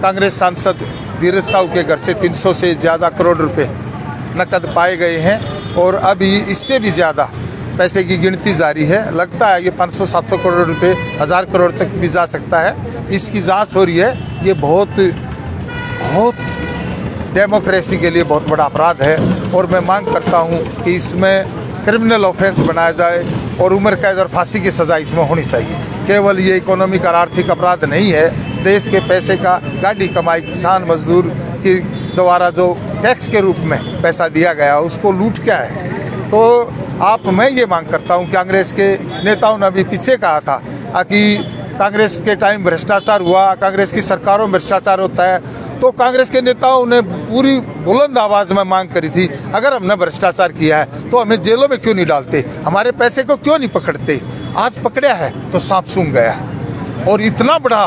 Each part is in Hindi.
कांग्रेस सांसद धीरज साहू के घर से 300 से ज़्यादा करोड़ रुपए नकद पाए गए हैं और अभी इससे भी ज़्यादा पैसे की गिनती जारी है। लगता है ये 500-700 करोड़ रुपए 1000 करोड़ तक भी जा सकता है। इसकी जांच हो रही है। ये बहुत डेमोक्रेसी के लिए बहुत बड़ा अपराध है और मैं मांग करता हूँ कि इसमें क्रिमिनल ऑफेंस बनाया जाए और उम्र कैद और फांसी की सज़ा इसमें होनी चाहिए। केवल ये इकोनॉमिक और आर्थिक अपराध नहीं है, देश के पैसे का गाड़ी कमाई किसान मजदूर के द्वारा जो टैक्स के रूप में पैसा दिया गया उसको लूट क्या है। तो मैं ये मांग करता हूँ, कांग्रेस के नेताओं ने अभी पीछे कहा था कि कांग्रेस के टाइम भ्रष्टाचार हुआ, कांग्रेस की सरकारों में भ्रष्टाचार होता है, तो कांग्रेस के नेताओं ने पूरी बुलंद आवाज़ में मांग करी थी, अगर हमने भ्रष्टाचार किया है तो हमें जेलों में क्यों नहीं डालते, हमारे पैसे को क्यों नहीं पकड़ते। आज पकड़ा है तो सांप सूंघ गया। और इतना बड़ा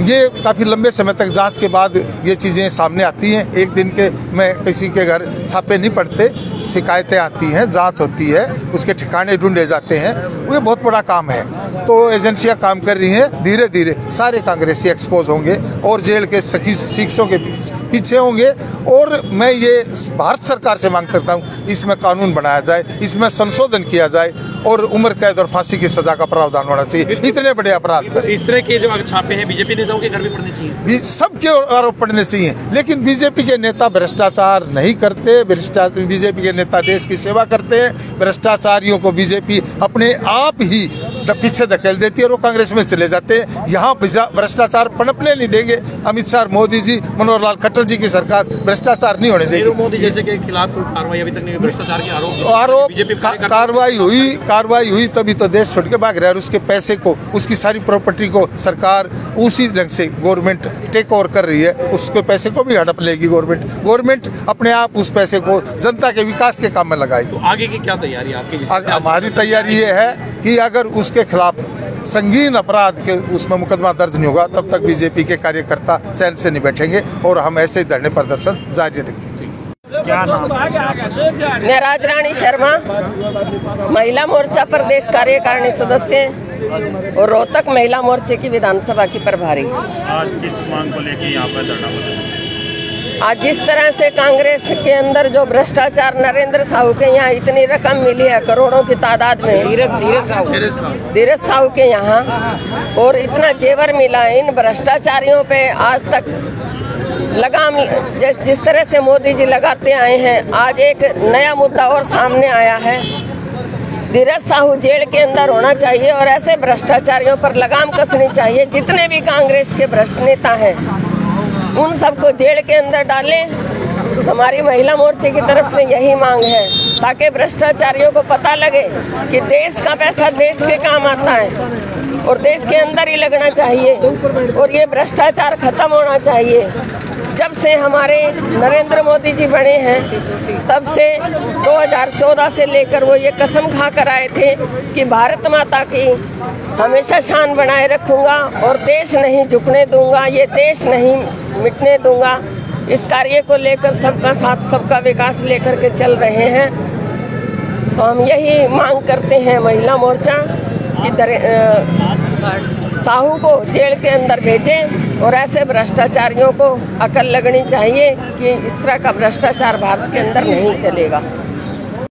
ये काफ़ी लंबे समय तक जांच के बाद ये चीज़ें सामने आती हैं। एक दिन के में किसी के घर छापे नहीं पड़ते, शिकायतें आती हैं, जांच होती है, उसके ठिकाने ढूंढे जाते हैं। ये बहुत बड़ा काम है। तो एजेंसियां काम कर रही हैं। धीरे धीरे सारे कांग्रेसी एक्सपोज होंगे और जेल के शिक्षकों के पीछे होंगे। और मैं ये भारत सरकार से मांग करता हूँ, इसमें कानून बनाया जाए, इसमें संशोधन किया जाए और उम्र कैद और फांसी की सजा का प्रावधान होना चाहिए। इतने बड़े अपराध पर इस तरह के जो छापे हैं बीजेपी नेताओं के घर भी पड़ने चाहिए, सबके आरोप पड़ने चाहिए। लेकिन बीजेपी के नेता भ्रष्टाचार नहीं करते। बीजेपी के नेता देश की सेवा करते हैं। भ्रष्टाचारियों को बीजेपी अपने आप ही पीछे धकेल देती है और वो कांग्रेस में चले जाते हैं। यहाँ भ्रष्टाचार पनपने नहीं देंगे। अमित शाह, मोदी जी, मनोहर लाल खट्टर जी की सरकार भ्रष्टाचार नहीं होने देगी। मोदी जैसे के खिलाफ कार्रवाई अभी तक नहीं, भ्रष्टाचार के आरोप कार्रवाई हुई तभी तो देश छोड़ के भाग रहा है। और उसके पैसे को, उसकी सारी प्रॉपर्टी को सरकार उसी ढंग से गवर्नमेंट टेक ओवर कर रही है। उसके पैसे को भी हड़प लेगी गवर्नमेंट अपने आप उस पैसे को जनता के विकास के काम में लगाएगी। तो आगे की क्या तैयारी आपकी? हमारी तैयारी ये है कि अगर उसके खिलाफ संगीन अपराध के उसमें मुकदमा दर्ज नहीं होगा तब तक बीजेपी के कार्यकर्ता चैन से नहीं बैठेंगे और हम ऐसे धरने प्रदर्शन जारी रखेंगे। क्या नाम? मैं राजरानी शर्मा, महिला मोर्चा प्रदेश कार्यकारिणी सदस्य और रोहतक महिला मोर्चे की विधानसभा की प्रभारी। आज किस मांग को लेकर यहाँ पर धरना बदला? आज जिस तरह से कांग्रेस के अंदर जो भ्रष्टाचार, नरेंद्र साहू के यहाँ इतनी रकम मिली है करोड़ों की तादाद में, धीरज साहू के यहाँ, और इतना जेवर मिला है, इन भ्रष्टाचारियों पे आज तक लगाम जिस तरह से मोदी जी लगाते आए हैं, आज एक नया मुद्दा और सामने आया है। धीरज साहू जेल के अंदर होना चाहिए और ऐसे भ्रष्टाचारियों पर लगाम कसनी चाहिए। जितने भी कांग्रेस के भ्रष्ट नेता हैं उन सबको जेल के अंदर डालें। हमारी महिला मोर्चे की तरफ से यही मांग है, ताकि भ्रष्टाचारियों को पता लगे कि देश का पैसा देश के काम आता है और देश के अंदर ही लगना चाहिए और ये भ्रष्टाचार खत्म होना चाहिए। जब से हमारे नरेंद्र मोदी जी बने हैं तब से 2014 से लेकर वो ये कसम खा कर आए थे कि भारत माता की हमेशा शान बनाए रखूंगा और देश नहीं झुकने दूंगा, ये देश नहीं मिटने दूंगा। इस कार्य को लेकर सबका साथ सबका विकास लेकर के चल रहे हैं। तो हम यही मांग करते हैं महिला मोर्चा कि साहू को जेल के अंदर भेजें और ऐसे भ्रष्टाचारियों को अकल लगनी चाहिए कि इस तरह का भ्रष्टाचार भारत के अंदर नहीं चलेगा।